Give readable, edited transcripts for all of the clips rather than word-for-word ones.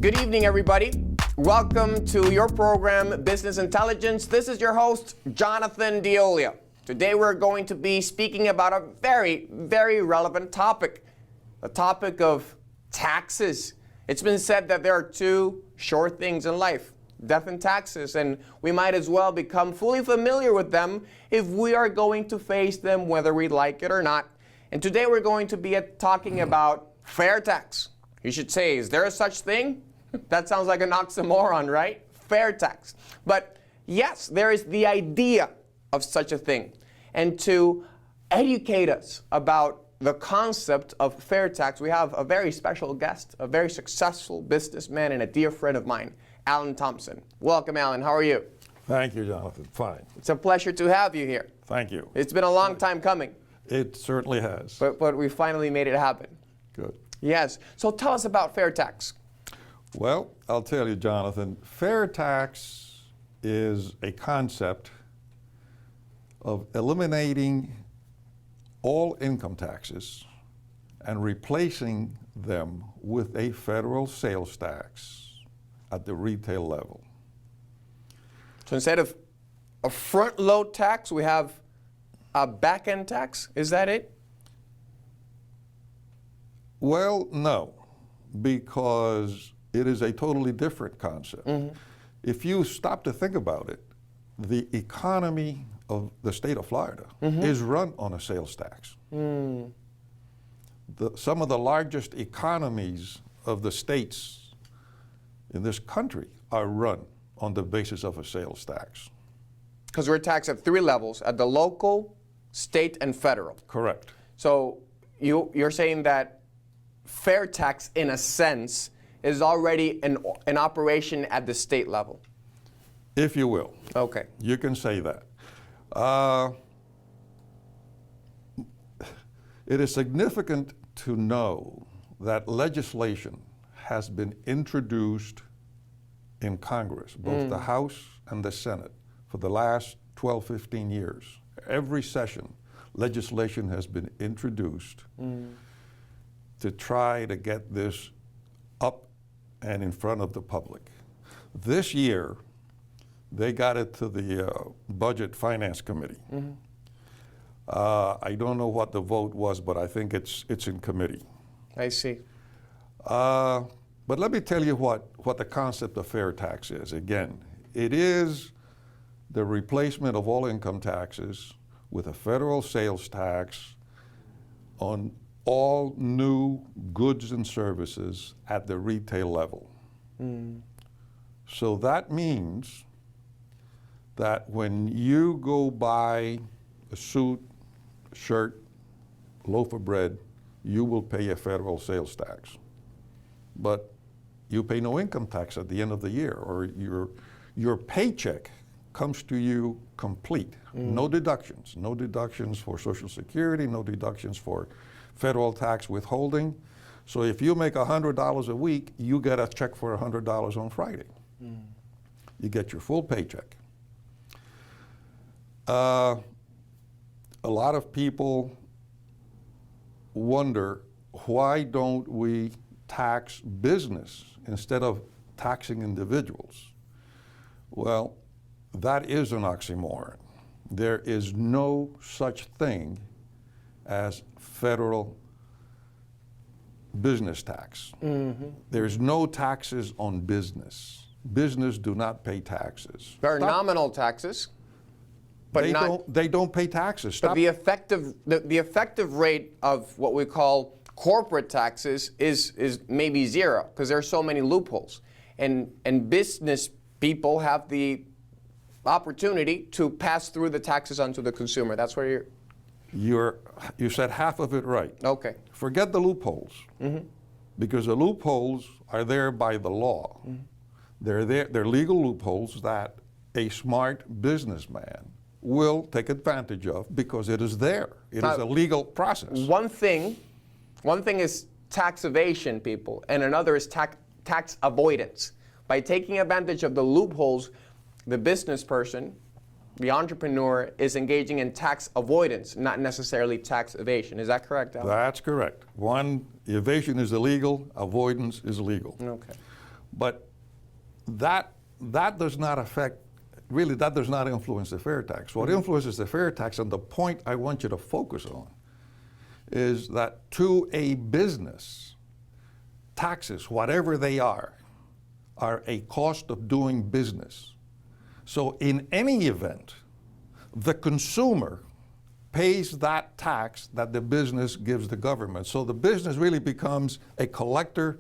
Good evening, everybody. Welcome to your program, Business Intelligence. This is your host, Jonathan Diolia. Today we're going to be speaking about a very, very relevant topic, the topic of taxes. It's been said that there are two sure things in life, death and taxes, and we might as well become fully familiar with them if we are going to face them whether we like it or not. And today we're going to be talking about fair tax. You should say, is there a such thing? That sounds like an oxymoron, right? Fair tax. But yes, there is the idea of such a thing. And to educate us about the concept of fair tax, we have a very special guest, a very successful businessman and a dear friend of mine, Alan Thompson. Welcome, Alan. How are you? Thank you, Jonathan. Fine. It's a pleasure to have you here. Thank you. It's been a long time coming. It certainly has. But we finally made it happen. Good. Yes. So tell us about fair tax. Well, I'll tell you, Jonathan, fair tax is a concept of eliminating all income taxes and replacing them with a federal sales tax at the retail level. So instead of a front load tax, we have a back end tax? Is that it? Well, no, because it is a totally different concept. Mm-hmm. If you stop to think about it, the economy of the state of Florida is run on a sales tax. Some of the largest economies of the states in this country are run on the basis of a sales tax. Because we're taxed at three levels, at the local, state, and federal. Correct. So you're saying that fair tax, in a sense, is already an operation at the state level? If you will. Okay. You can say that. It is significant to know that legislation has been introduced in Congress, both the House and the Senate, for the last 12, 15 years. Every session, legislation has been introduced to try to get this up and in front of the public. This year, they got it to the Budget Finance Committee. I don't know what the vote was, but I think it's in committee. I see. But let me tell you what the concept of fair tax is. Again, it is the replacement of all income taxes with a federal sales tax on all new goods and services at the retail level. So that means that when you go buy a suit, a shirt, a loaf of bread, you will pay a federal sales tax. But you pay no income tax at the end of the year, or your paycheck comes to you complete. No deductions. No deductions for Social Security, no deductions for federal tax withholding. So if you make $100 a week, you get a check for $100 on Friday. You get your full paycheck. A lot of people wonder, why don't we tax business instead of taxing individuals? Well, that is an oxymoron. There is no such thing as federal business tax. There's no taxes on business. Business do not pay taxes. There are nominal taxes, but they don't pay taxes. But the effective rate of what we call corporate taxes is maybe zero, because there are so many loopholes, and business people have the opportunity to pass through the taxes onto the consumer. That's where you said half of it right. Okay. Forget the loopholes, because the loopholes are there by the law. They're legal loopholes that a smart businessman will take advantage of because it is there. It is a legal process. One thing is tax evasion, people, and another is tax avoidance. By taking advantage of the loopholes, the business person, the entrepreneur, is engaging in tax avoidance, not necessarily tax evasion. Is that correct, Alan? That's correct. One, evasion is illegal, avoidance is legal. Okay. But that does not affect, really that does not influence the fair tax. What influences the fair tax, and the point I want you to focus on, is that to a business, taxes, whatever they are a cost of doing business. So in any event, the consumer pays that tax that the business gives the government. So the business really becomes a collector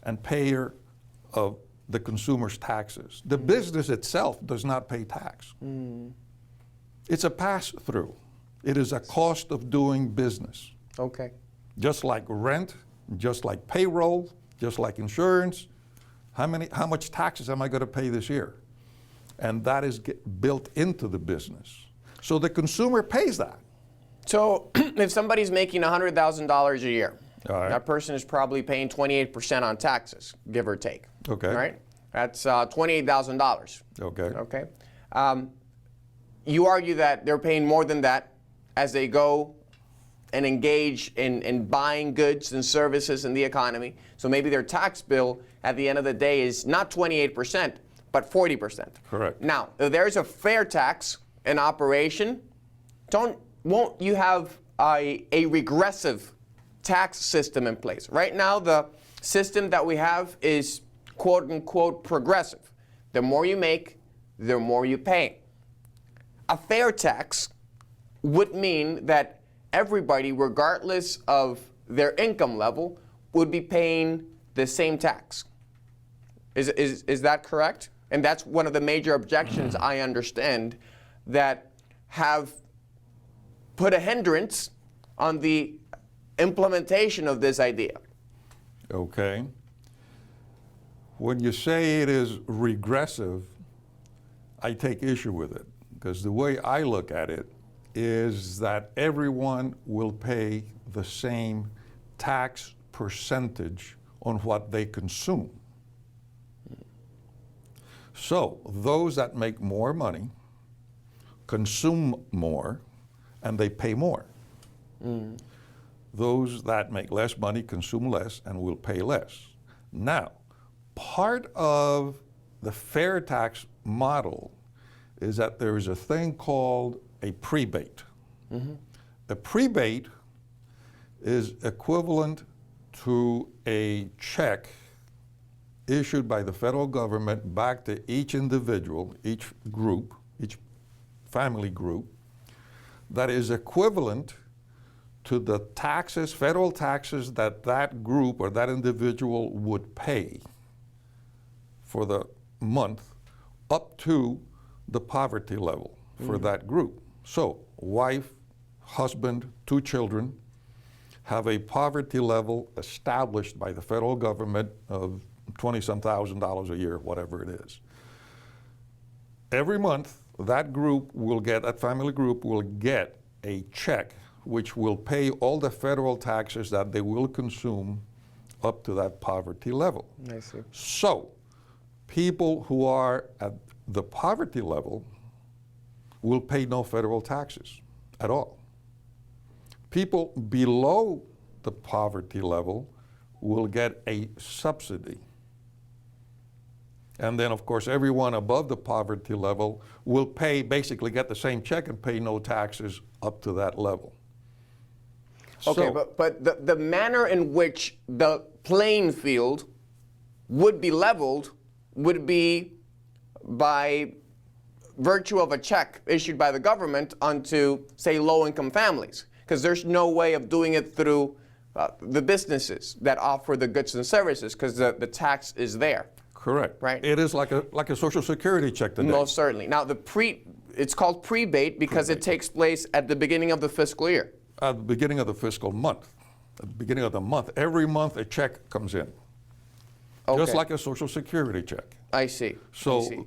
and payer of the consumer's taxes. The business itself does not pay tax. It's a pass-through. It is a cost of doing business. Okay. Just like rent, just like payroll, just like insurance. How much taxes am I going to pay this year? And that is built into the business. So the consumer pays that. So if somebody's making $100,000 a year, All right. that person is probably paying 28% on taxes, give or take. Okay. Right? That's $28,000. Okay. Okay. You argue that they're paying more than that as they go and engage in buying goods and services in the economy. So maybe their tax bill at the end of the day is not 28%, but 40%. Correct. Now, if there's a fair tax in operation, won't you have a regressive tax system in place? Right now, the system that we have is quote unquote progressive. The more you make, the more you pay. A fair tax would mean that everybody, regardless of their income level, would be paying the same tax. Is that correct? And that's one of the major objections I understand that have put a hindrance on the implementation of this idea. Okay. When you say it is regressive, I take issue with it, because the way I look at it is that everyone will pay the same tax percentage on what they consume. So those that make more money consume more and they pay more. Those that make less money consume less and will pay less. Now, part of the fair tax model is that there is a thing called a prebate. A prebate is equivalent to a check issued by the federal government back to each individual, each group, each family group, that is equivalent to the taxes, federal taxes that that group or that individual would pay for the month up to the poverty level for that group. So wife, husband, 2 children have a poverty level established by the federal government of $20-some thousand a year, whatever it is. Every month, that group will get, that family group will get a check which will pay all the federal taxes that they will consume up to that poverty level. I see. So, people who are at the poverty level will pay no federal taxes at all. People below the poverty level will get a subsidy. And then, of course, everyone above the poverty level will pay, basically get the same check and pay no taxes up to that level. Okay, So- but the manner in which the playing field would be leveled would be by virtue of a check issued by the government onto, say, low-income families, because there's no way of doing it through the businesses that offer the goods and services, because the tax is there. Correct. Right. It is like a Social Security check today. Most certainly. Now, it's called prebate because it takes place at the beginning of the fiscal year. At the beginning of the fiscal month. At the beginning of the month. Every month a check comes in. Okay. Just like a Social Security check. I see. So I see.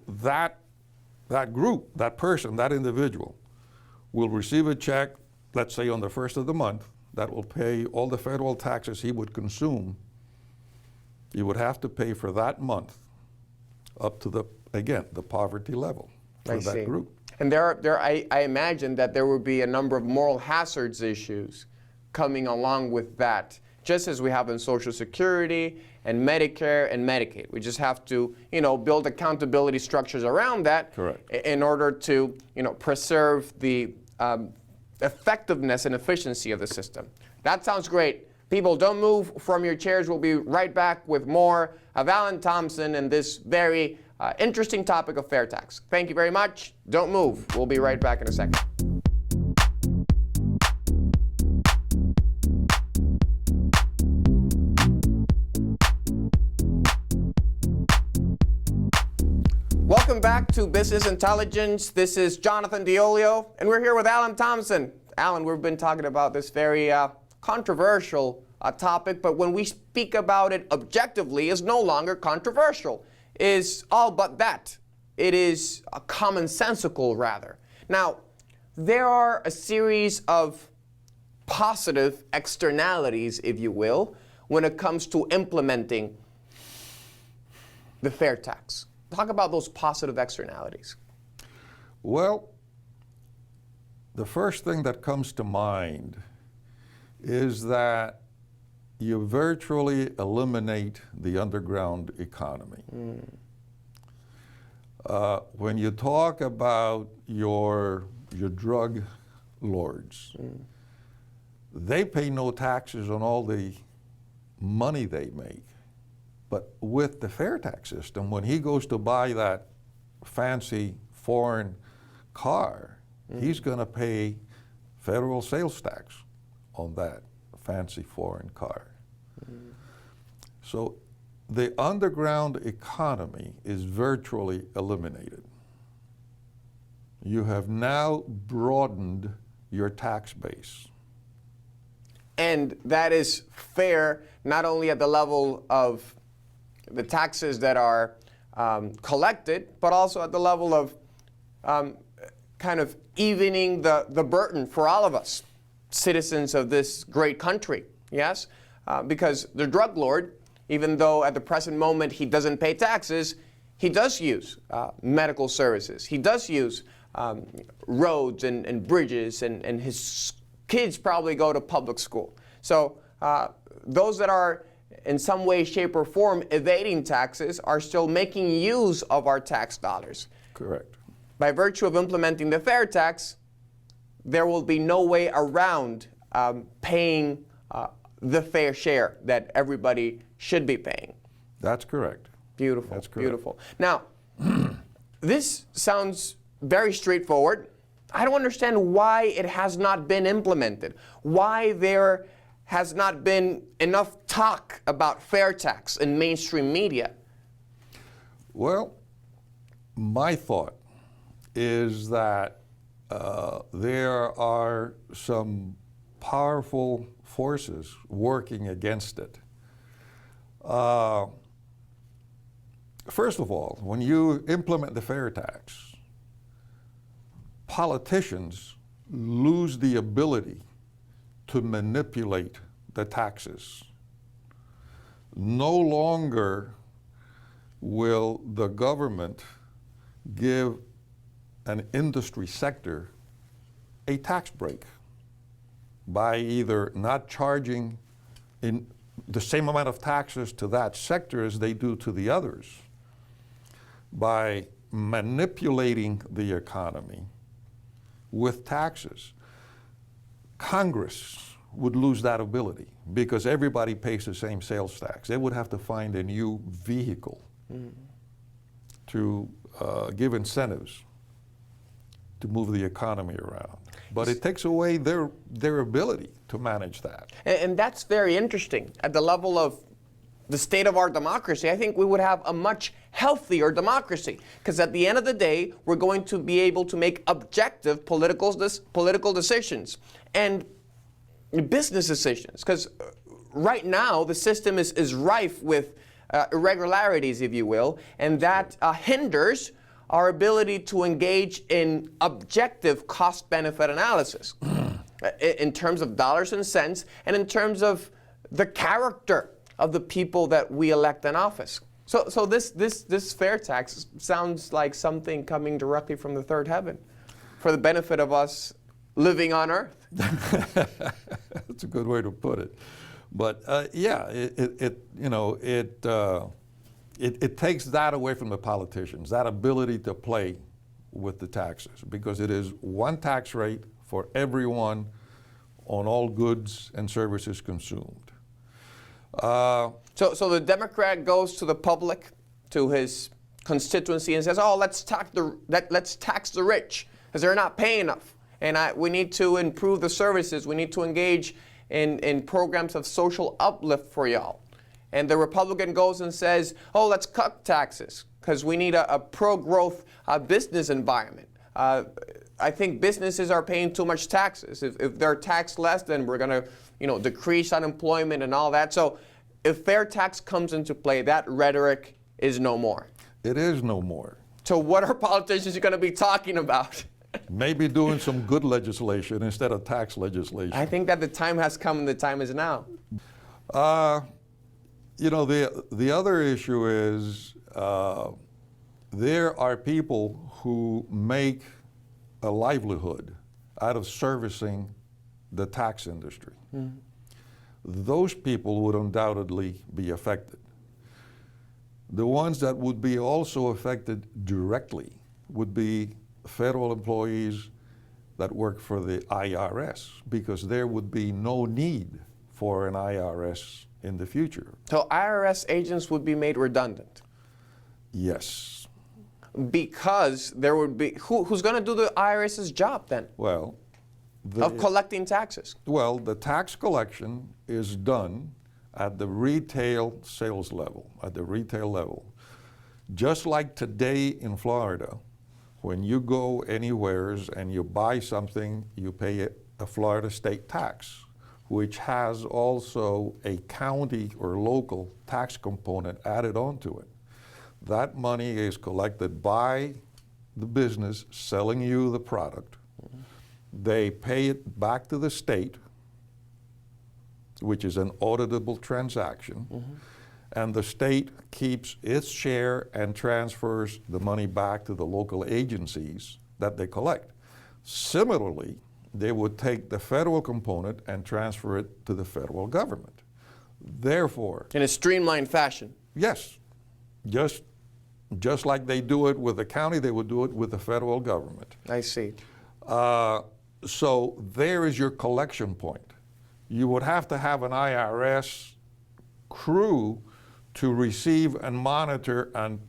that group, that person, that individual will receive a check, let's say on the first of the month, that will pay all the federal taxes he would consume. He would have to pay for that month up to the poverty level for I that see. group. And I imagine that there would be a number of moral hazards issues coming along with that just as we have in Social Security and Medicare and Medicaid. We just have to, build accountability structures around that. Correct. In order to, preserve the effectiveness and efficiency of the system. That sounds great. People, don't move from your chairs. We'll be right back with more of Alan Thompson and this very interesting topic of fair tax. Thank you very much. Don't move. We'll be right back in a second. Welcome back to Business Intelligence. This is Jonathan Diolio, and we're here with Alan Thompson. Alan, we've been talking about this very controversial topic, but when we speak about it objectively, it's no longer controversial. It's all but that. It is commonsensical, rather. Now, there are a series of positive externalities, if you will, when it comes to implementing the fair tax. Talk about those positive externalities. Well, the first thing that comes to mind is that you virtually eliminate the underground economy. When you talk about your drug lords, they pay no taxes on all the money they make. But with the fair tax system, when he goes to buy that fancy foreign car, he's going to pay federal sales tax on that fancy foreign car. So the underground economy is virtually eliminated. You have now broadened your tax base. And that is fair not only at the level of the taxes that are collected, but also at the level of kind of evening the burden for all of us, citizens of this great country, yes? Because the drug lord, even though at the present moment he doesn't pay taxes, he does use medical services. He does use roads and bridges, and his kids probably go to public school. So those that are in some way, shape, or form evading taxes are still making use of our tax dollars. Correct. By virtue of implementing the fair tax, there will be no way around paying the fair share that everybody should be paying. That's correct. Beautiful. That's correct. Beautiful. Now, this sounds very straightforward. I don't understand why it has not been implemented. Why there has not been enough talk about fair tax in mainstream media. Well, my thought is that there are some powerful forces working against it. First of all, when you implement the fair tax, politicians lose the ability to manipulate the taxes. No longer will the government give an industry sector a tax break by either not charging in the same amount of taxes to that sector as they do to the others, by manipulating the economy with taxes. Congress would lose that ability because everybody pays the same sales tax. They would have to find a new vehicle to give incentives to move the economy around. But it takes away their ability to manage that. And that's very interesting. At the level of the state of our democracy, I think we would have a much healthier democracy. Because at the end of the day, we're going to be able to make objective political decisions and business decisions. Because right now, the system is rife with irregularities, if you will, and that hinders our ability to engage in objective cost-benefit analysis in terms of dollars and cents and in terms of the character of the people that we elect in office. So this fair tax sounds like something coming directly from the third heaven for the benefit of us living on earth. That's a good way to put it. But yeah, it takes that away from the politicians, that ability to play with the taxes, because it is one tax rate for everyone on all goods and services consumed. So the Democrat goes to the public, to his constituency, and says, "Oh, let's tax the rich because they're not paying enough, and we need to improve the services. We need to engage in programs of social uplift for y'all." And the Republican goes and says, "Oh, let's cut taxes because we need a pro-growth business environment. I think businesses are paying too much taxes. If they're taxed less, then we're going to, decrease unemployment and all that." So if fair tax comes into play, that rhetoric is no more. It is no more. So what are politicians going to be talking about? Maybe doing some good legislation instead of tax legislation. I think that the time has come and the time is now. The other issue is there are people who make a livelihood out of servicing the tax industry. Mm-hmm. Those people would undoubtedly be affected. The ones that would be also affected directly would be federal employees that work for the IRS, because there would be no need for an IRS in the future. So IRS agents would be made redundant? Yes. Because there would be, who's going to do the IRS's job then? Well, of collecting taxes? Well, the tax collection is done at the retail sales level, at the retail level. Just like today in Florida, when you go anywhere and you buy something, you pay a Florida state tax, which has also a county or local tax component added onto it. That money is collected by the business selling you the product. Mm-hmm. They pay it back to the state, which is an auditable transaction, mm-hmm. and the state keeps its share and transfers the money back to the local agencies that they collect. Similarly, they would take the federal component and transfer it to the federal government. Therefore, in a streamlined fashion. Yes, just like they do it with the county, they would do it with the federal government. I see. So there is your collection point. You would have to have an IRS crew to receive and monitor and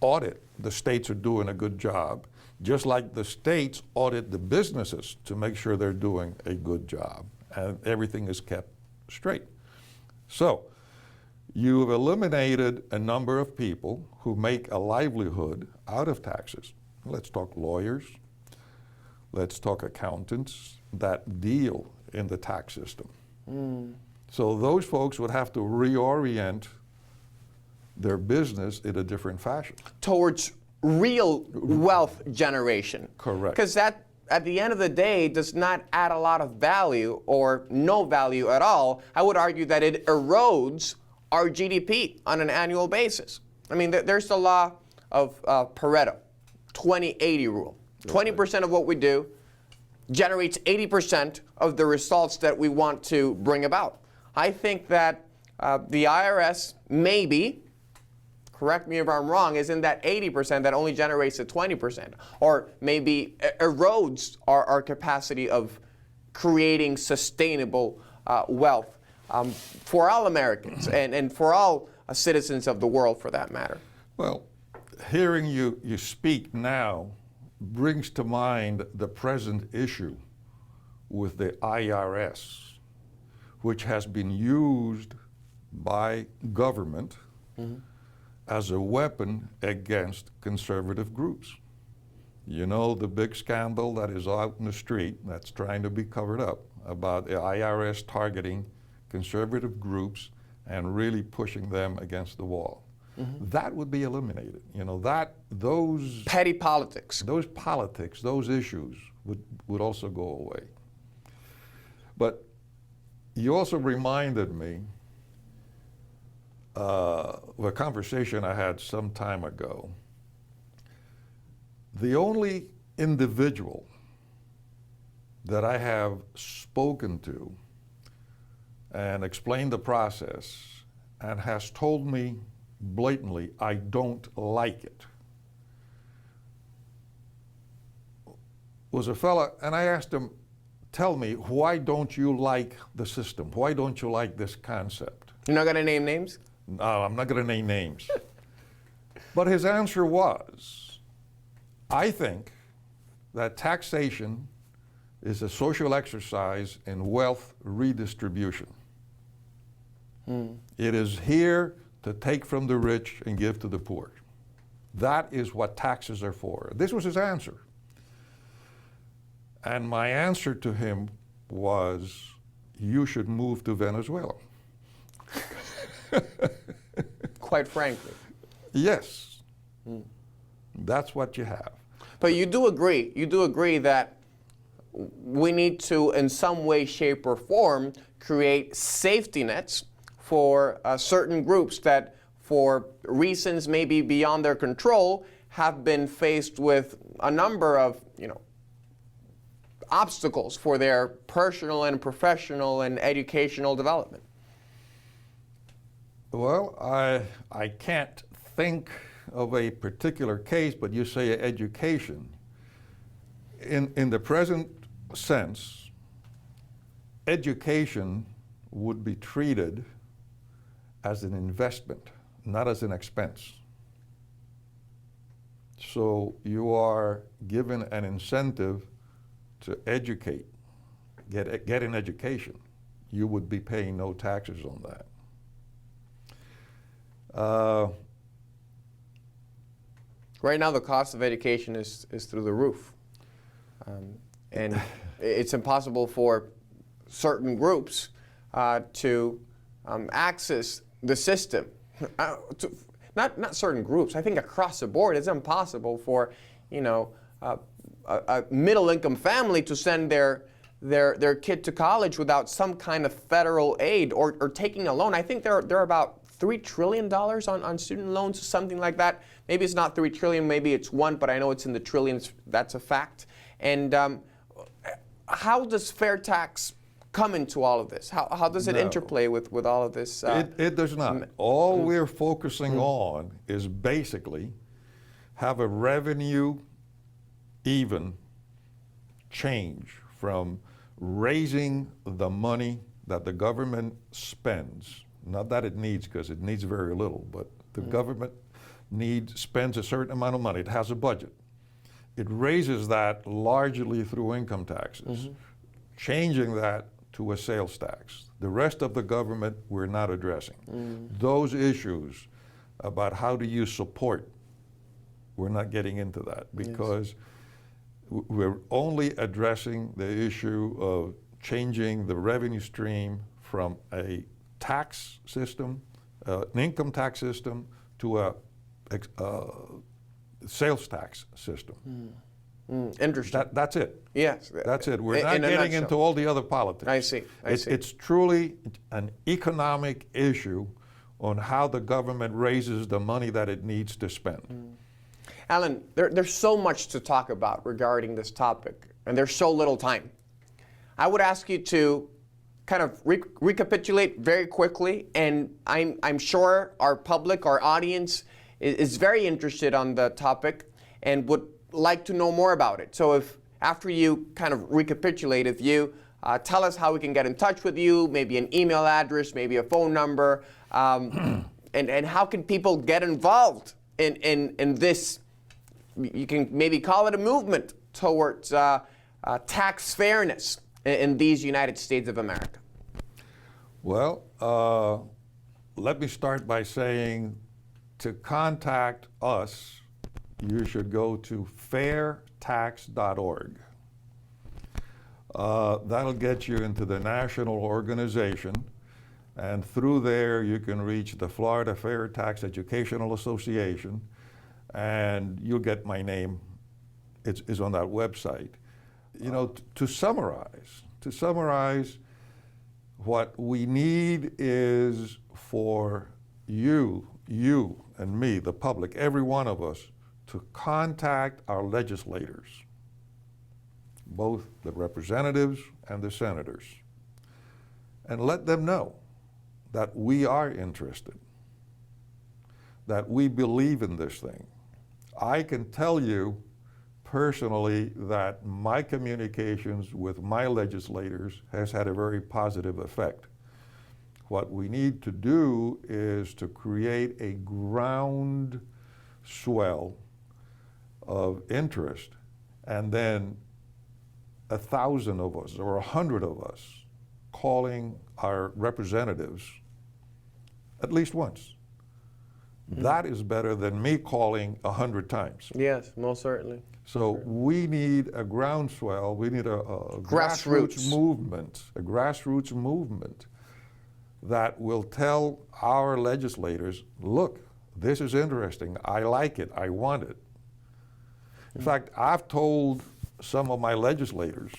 audit the states are doing a good job, just like the states audit the businesses to make sure they're doing a good job and everything is kept straight. So you've eliminated a number of people who make a livelihood out of taxes. Let's talk lawyers. Let's talk accountants that deal in the tax system. Mm. So those folks would have to reorient their business in a different fashion. Towards real wealth generation. Correct. Because that, at the end of the day, does not add a lot of value or no value at all. I would argue that it erodes our GDP on an annual basis. I mean, there's the law of Pareto, 20-80 rule. 20% of what we do generates 80% of the results that we want to bring about. I think that the IRS maybe, correct me if I'm wrong, is in that 80% that only generates the 20%, or maybe erodes our capacity of creating sustainable wealth for all Americans and for all citizens of the world, for that matter. Well, hearing you speak now brings to mind the present issue with the IRS, which has been used by government mm-hmm. as a weapon against conservative groups. You know, the big scandal that is out in the street that's trying to be covered up about the IRS targeting conservative groups and really pushing them against the wall. Mm-hmm. That would be eliminated. You know, those petty politics. Those politics, those issues would also go away. But you also reminded me of a conversation I had some time ago. The only individual that I have spoken to and explained the process and has told me blatantly, I don't like it, was a fella, and I asked him, tell me, why don't you like the system? Why don't you like this concept? You're not going to name names? No, I'm not going to name names. But his answer was, I think that taxation is a social exercise in wealth redistribution. It is here to take from the rich and give to the poor. That is what taxes are for. This was his answer. And my answer to him was, you should move to Venezuela. Quite frankly. Yes. That's what you have. But you do agree that we need to, in some way, shape, or form, create safety nets for certain groups that, for reasons maybe beyond their control, have been faced with a number of, obstacles for their personal and professional and educational development. Well, I can't think of a particular case, but you say education. In the present sense, education would be treated as an investment, not as an expense. So you are given an incentive to educate, get an education. You would be paying no taxes on that. Right now, the cost of education is through the roof. And it's impossible for certain groups to access the system. Not certain groups. I think across the board, it's impossible for, a middle-income family to send their kid to college without some kind of federal aid or taking a loan. I think there are about $3 trillion on student loans, something like that. Maybe it's not 3 trillion, maybe it's 1, but I know it's in the trillions. That's a fact. And how does fair tax come into all of this? How does it interplay with all of this? It does not. All we're focusing on is basically have a revenue even change from raising the money that the government spends. Not that it needs, because it needs very little, but the government spends a certain amount of money. It has a budget. It raises that largely through income taxes, changing that to a sales tax. The rest of the government we're not addressing. Those issues about how do you support, we're not getting into that, because we're only addressing the issue of changing the revenue stream from a tax system, an income tax system, to a sales tax system. Interesting. That's it. Yes. That's it. We're not getting into all the other politics. I see. It's truly an economic issue on how the government raises the money that it needs to spend. Alan, there's so much to talk about regarding this topic, and there's so little time. I would ask you to kind of recapitulate very quickly, and I'm sure our public, our audience, is very interested on the topic and would like to know more about it. So if, after you kind of recapitulate, if you tell us how we can get in touch with you, maybe an email address, maybe a phone number, and how can people get involved in this, you can maybe call it a movement towards tax fairness in these United States of America? Well, let me start by saying, to contact us, you should go to fairtax.org. That'll get you into the national organization, and through there you can reach the Florida Fair Tax Educational Association, and you'll get my name. It's on that website. To summarize, what we need is for you and me, the public, every one of us, to contact our legislators, both the representatives and the senators, and let them know that we are interested, that we believe in this thing. I can tell you personally that my communications with my legislators has had a very positive effect. What we need to do is to create a ground swell of interest, and then 1,000 of us or 100 of us calling our representatives at least once. Mm-hmm. That is better than me calling 100 times. Yes, most certainly. So we need a groundswell, we need a grassroots movement that will tell our legislators, look, this is interesting, I like it, I want it. In fact, I've told some of my legislators,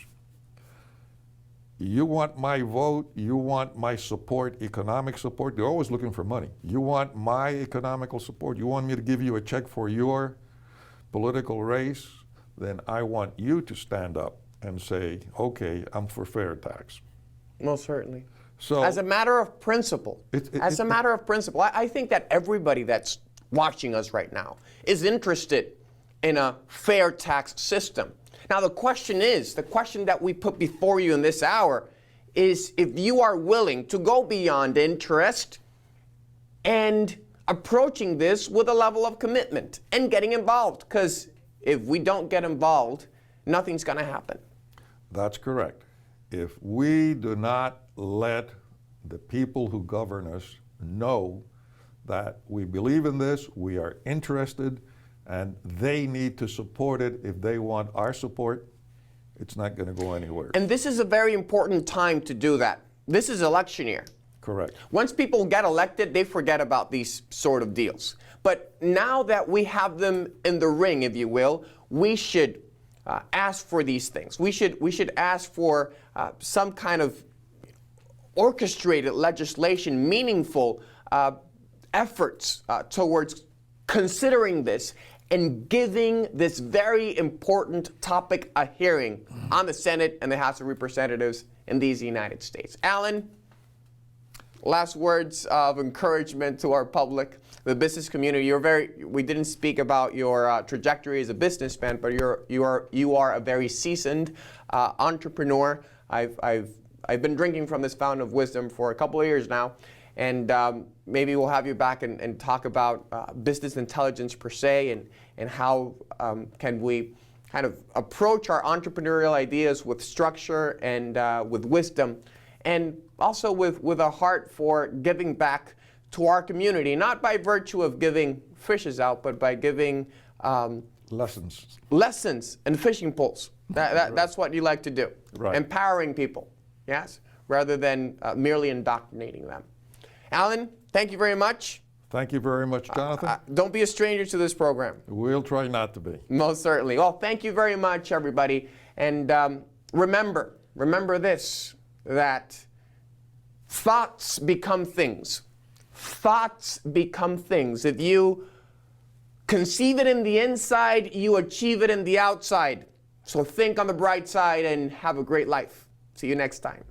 you want my vote, you want my support, economic support, they're always looking for money. You want my economical support, you want me to give you a check for your political race, then I want you to stand up and say, okay, I'm for fair tax. Most certainly. So, as a matter of principle, I think that everybody that's watching us right now is interested in a fair tax system. Now the question that we put before you in this hour is if you are willing to go beyond interest and approaching this with a level of commitment and getting involved, because if we don't get involved, nothing's going to happen. That's correct. If we do not let the people who govern us know that we believe in this, we are interested, and they need to support it if they want our support, it's not going to go anywhere. And this is a very important time to do that. This is election year. Correct. Once people get elected, they forget about these sort of deals. But now that we have them in the ring, if you will, we should ask for these things. We should ask for some kind of orchestrated legislation, meaningful efforts towards considering this and giving this very important topic a hearing on the Senate and the House of Representatives in these United States. Alan, last words of encouragement to our public, the business community. We didn't speak about your trajectory as a businessman, but you are a very seasoned entrepreneur. I've been drinking from this fountain of wisdom for a couple of years now, and maybe we'll have you back and talk about business intelligence per se, and how can we kind of approach our entrepreneurial ideas with structure and with wisdom, and also with a heart for giving back to our community, not by virtue of giving fishes out, but by giving lessons and fishing poles. That's what you like to do. Right. Empowering people, yes, rather than merely indoctrinating them. Alan, thank you very much. Thank you very much, Jonathan. Don't be a stranger to this program. We'll try not to be. Most certainly. Well, thank you very much, everybody. And remember this, that thoughts become things. Thoughts become things. If you conceive it in the inside, you achieve it in the outside. So think on the bright side and have a great life. See you next time.